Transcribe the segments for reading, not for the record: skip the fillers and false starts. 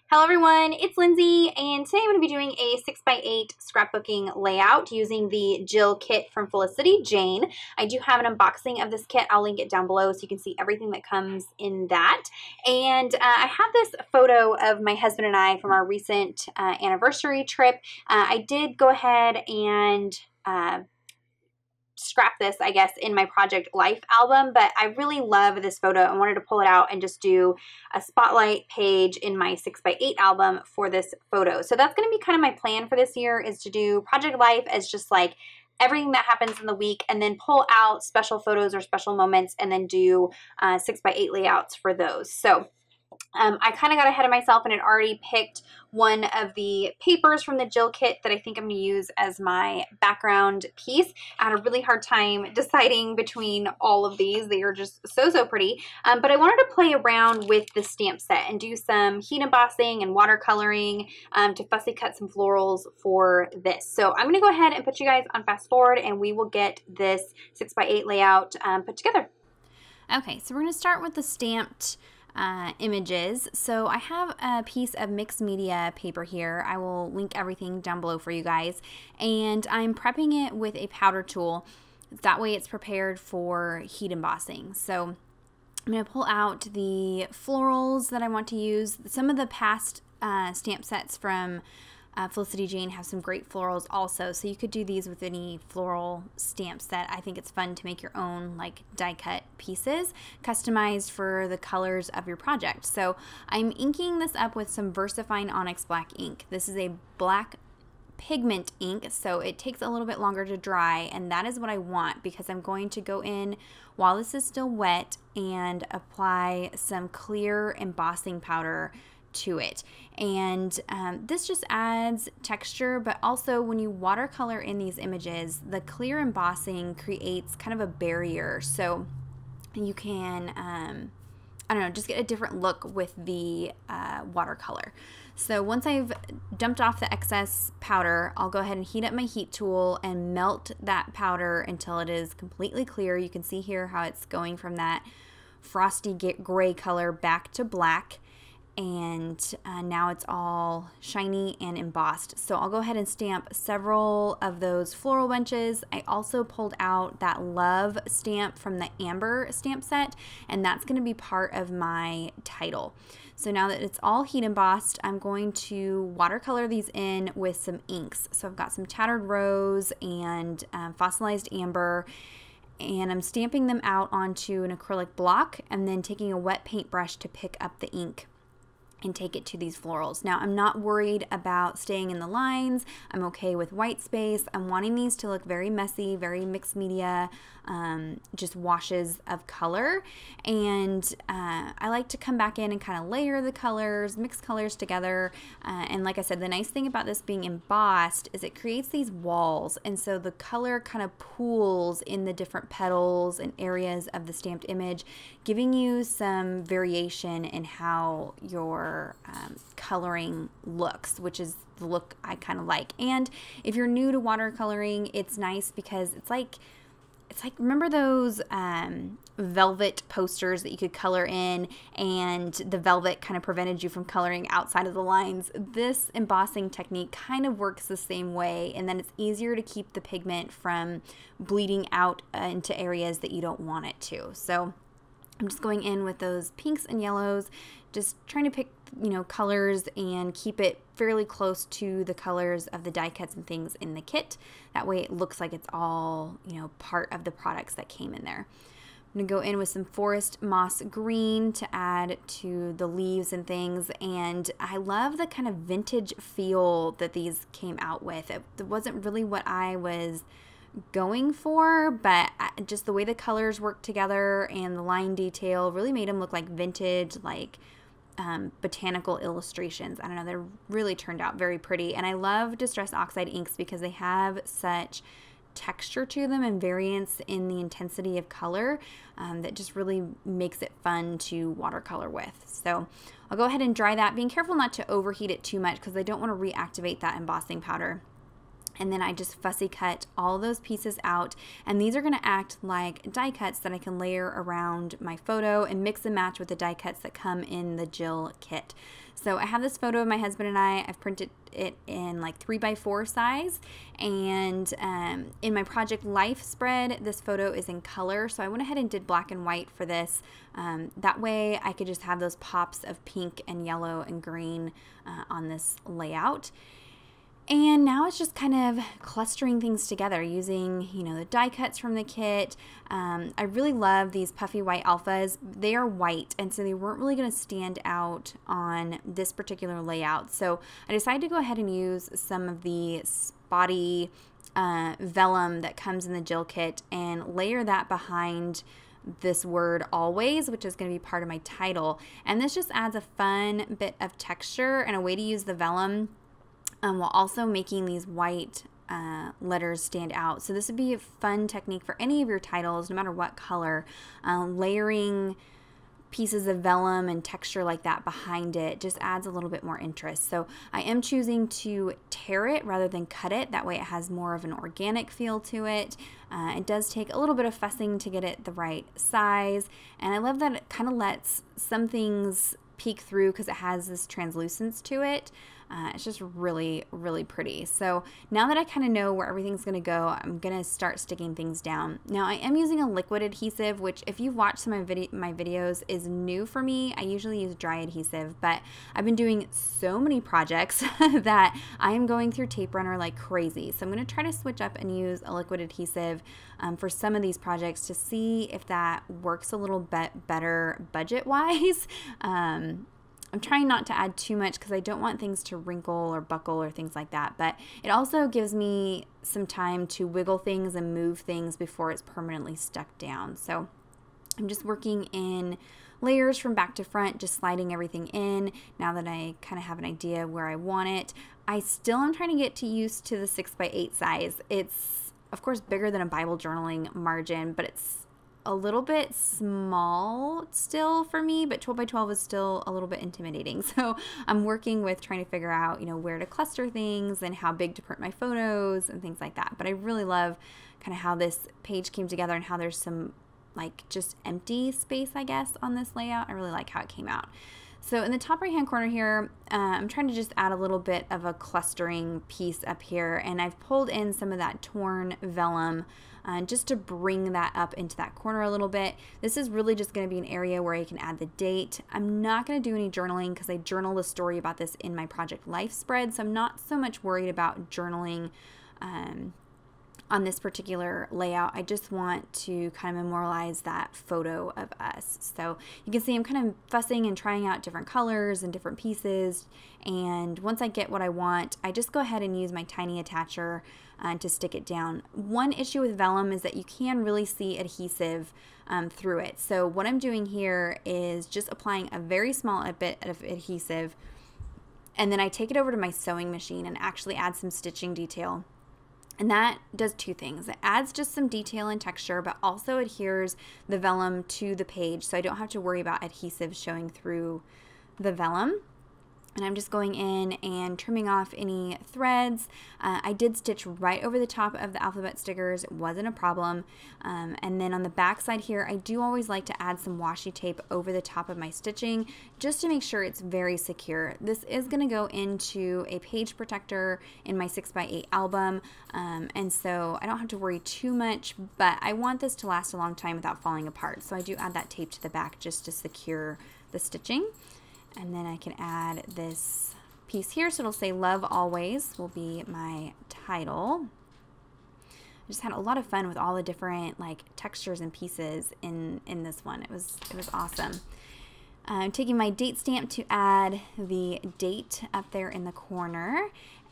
Hello everyone, it's Lindsay, and today I'm going to be doing a 6x8 scrapbooking layout using the Jill kit from Felicity Jane. I do have an unboxing of this kit. I'll link it down below so you can see everything that comes in that. And I have this photo of my husband and I from our recent anniversary trip. I did go ahead and scrap this, I guess, in my Project Life album, but I really love this photo. I wanted to pull it out and just do a spotlight page in my 6x8 album for this photo. So that's going to be kind of my plan for this year, is to do Project Life as just like everything that happens in the week, and then pull out special photos or special moments and then do 6x8 layouts for those. So I kind of got ahead of myself and had already picked one of the papers from the Jill kit that I think I'm going to use as my background piece. I had a really hard time deciding between all of these. They are just so pretty. But I wanted to play around with the stamp set and do some heat embossing and watercoloring to fussy cut some florals for this. So I'm going to go ahead and put you guys on fast forward and we will get this 6x8 layout put together. Okay, so we're going to start with the stamped images. So I have a piece of mixed media paper here. I will link everything down below for you guys. And I'm prepping it with a powder tool. That way it's prepared for heat embossing. So I'm going to pull out the florals that I want to use. Some of the past stamp sets from Felicity Jane have some great florals also, so you could do these with any floral stamp set. I think it's fun to make your own like die cut pieces customized for the colors of your project. So I'm inking this up with some VersaFine Onyx Black ink. This is a black pigment ink, so it takes a little bit longer to dry, and that is what I want because I'm going to go in while this is still wet and apply some clear embossing powder to it. And this just adds texture, but also when you watercolor in these images, the clear embossing creates kind of a barrier, so you can I don't know, just get a different look with the watercolor. So once I've dumped off the excess powder, I'll go ahead and heat up my heat tool and melt that powder until it is completely clear. You can see here how it's going from that frosty gray color back to black. And now it's all shiny and embossed. So I'll go ahead and stamp several of those floral bunches. I also pulled out that love stamp from the amber stamp set, and that's going to be part of my title. So now that it's all heat embossed, I'm going to watercolor these in with some inks. So I've got some Tattered Rose and fossilized amber, and I'm stamping them out onto an acrylic block and then taking a wet paintbrush to pick up the ink and take it to these florals. Now I'm not worried about staying in the lines. I'm okay with white space. I'm wanting these to look very messy, very mixed media, just washes of color. And I like to come back in and kind of layer the colors, mix colors together. And like I said, the nice thing about this being embossed is it creates these walls. And so the color kind of pools in the different petals and areas of the stamped image, giving you some variation in how your coloring looks, which is the look I kind of like. And if you're new to watercoloring, it's nice because it's like remember those velvet posters that you could color in and the velvet kind of prevented you from coloring outside of the lines? This embossing technique kind of works the same way, and then it's easier to keep the pigment from bleeding out into areas that you don't want it to. So I'm just going in with those pinks and yellows, just trying to pick, you know, colors and keep it fairly close to the colors of the die cuts and things in the kit. That way it looks like it's all, you know, part of the products that came in there. I'm going to go in with some Forest Moss Green to add to the leaves and things, and I love the kind of vintage feel that these came out with. It wasn't really what I was going for, but just the way the colors worked together and the line detail really made them look like vintage, like botanical illustrations. I don't know, they really turned out very pretty. And I love Distress Oxide inks because they have such texture to them and variance in the intensity of color that just really makes it fun to watercolor with. So I'll go ahead and dry that, being careful not to overheat it too much because I don't want to reactivate that embossing powder. And then I just fussy cut all those pieces out. And these are gonna act like die cuts that I can layer around my photo and mix and match with the die cuts that come in the Jill kit. So I have this photo of my husband and I've printed it in like 3x4 size. And in my Project Life spread, this photo is in color. So I went ahead and did black and white for this. That way I could just have those pops of pink and yellow and green on this layout. And now it's just kind of clustering things together using, you know, the die cuts from the kit. I really love these puffy white alphas. They are white, and so they weren't really going to stand out on this particular layout. So I decided to go ahead and use some of the spotty vellum that comes in the Jill kit and layer that behind this word always, which is going to be part of my title. And this just adds a fun bit of texture and a way to use the vellum while also making these white letters stand out. So this would be a fun technique for any of your titles, no matter what color. Layering pieces of vellum and texture like that behind it just adds a little bit more interest. So I am choosing to tear it rather than cut it. That way it has more of an organic feel to it. It does take a little bit of fussing to get it the right size. And I love that it kind of lets some things peek through because it has this translucence to it. It's just really, really pretty. So now that I kind of know where everything's going to go, I'm going to start sticking things down. Now I am using a liquid adhesive, which if you've watched some of my videos is new for me. I usually use dry adhesive, but I've been doing so many projects that I am going through tape runner like crazy. So I'm going to try to switch up and use a liquid adhesive for some of these projects to see if that works a little bit better budget-wise. I'm trying not to add too much because I don't want things to wrinkle or buckle or things like that, but it also gives me some time to wiggle things and move things before it's permanently stuck down. So I'm just working in layers from back to front, just sliding everything in now that I kind of have an idea where I want it. I still am trying to get used to the 6x8 size. It's, of course, bigger than a Bible journaling margin, but it's a little bit small still for me, but 12x12 is still a little bit intimidating. So I'm working with trying to figure out, you know, where to cluster things and how big to print my photos and things like that. But I really love kind of how this page came together and how there's some like just empty space, I guess, on this layout. I really like how it came out. So in the top right hand corner here, I'm trying to just add a little bit of a clustering piece up here, and I've pulled in some of that torn vellum just to bring that up into that corner a little bit. This is really just going to be an area where I can add the date. I'm not going to do any journaling because I journal a story about this in my Project Life spread, so I'm not so much worried about journaling on this particular layout. I just want to kind of memorialize that photo of us. So you can see I'm kind of fussing and trying out different colors and different pieces, and once I get what I want, I just go ahead and use my tiny attacher to stick it down. One issue with vellum is that you can really see adhesive through it. So what I'm doing here is just applying a very small bit of adhesive, and then I take it over to my sewing machine and actually add some stitching detail. And that does two things. It adds just some detail and texture, but also adheres the vellum to the page, so I don't have to worry about adhesive showing through the vellum. And I'm just going in and trimming off any threads. I did stitch right over the top of the alphabet stickers. It wasn't a problem. And then on the back side here, I do always like to add some washi tape over the top of my stitching just to make sure it's very secure. This is going to go into a page protector in my 6x8 album. And so I don't have to worry too much, but I want this to last a long time without falling apart. So I do add that tape to the back just to secure the stitching. And then I can add this piece here, so it'll say Love Always will be my title. I just had a lot of fun with all the different like textures and pieces in this one. It was awesome. I'm taking my date stamp to add the date up there in the corner.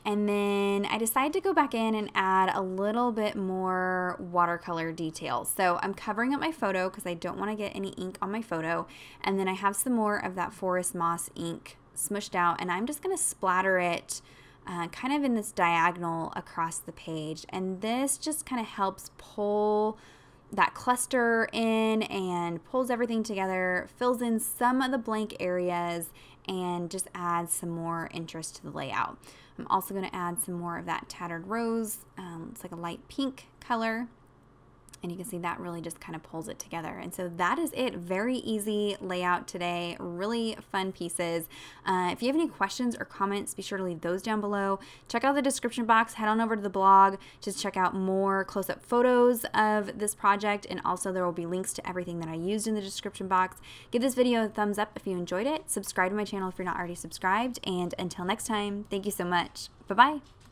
And then I decided to go back in and add a little bit more watercolor detail. So I'm covering up my photo because I don't want to get any ink on my photo. And then I have some more of that Forest Moss ink smushed out, and I'm just going to splatter it kind of in this diagonal across the page. And this just kind of helps pull that cluster in and pulls everything together, fills in some of the blank areas, and just add some more interest to the layout. I'm also going to add some more of that tattered rose. It's like a light pink color. And you can see that really just kind of pulls it together. And so that is it. Very easy layout today. Really fun pieces. If you have any questions or comments, be sure to leave those down below. Check out the description box. Head on over to the blog. Just check out more close-up photos of this project. And also there will be links to everything that I used in the description box. Give this video a thumbs up if you enjoyed it. Subscribe to my channel if you're not already subscribed. And until next time, thank you so much. Bye-bye.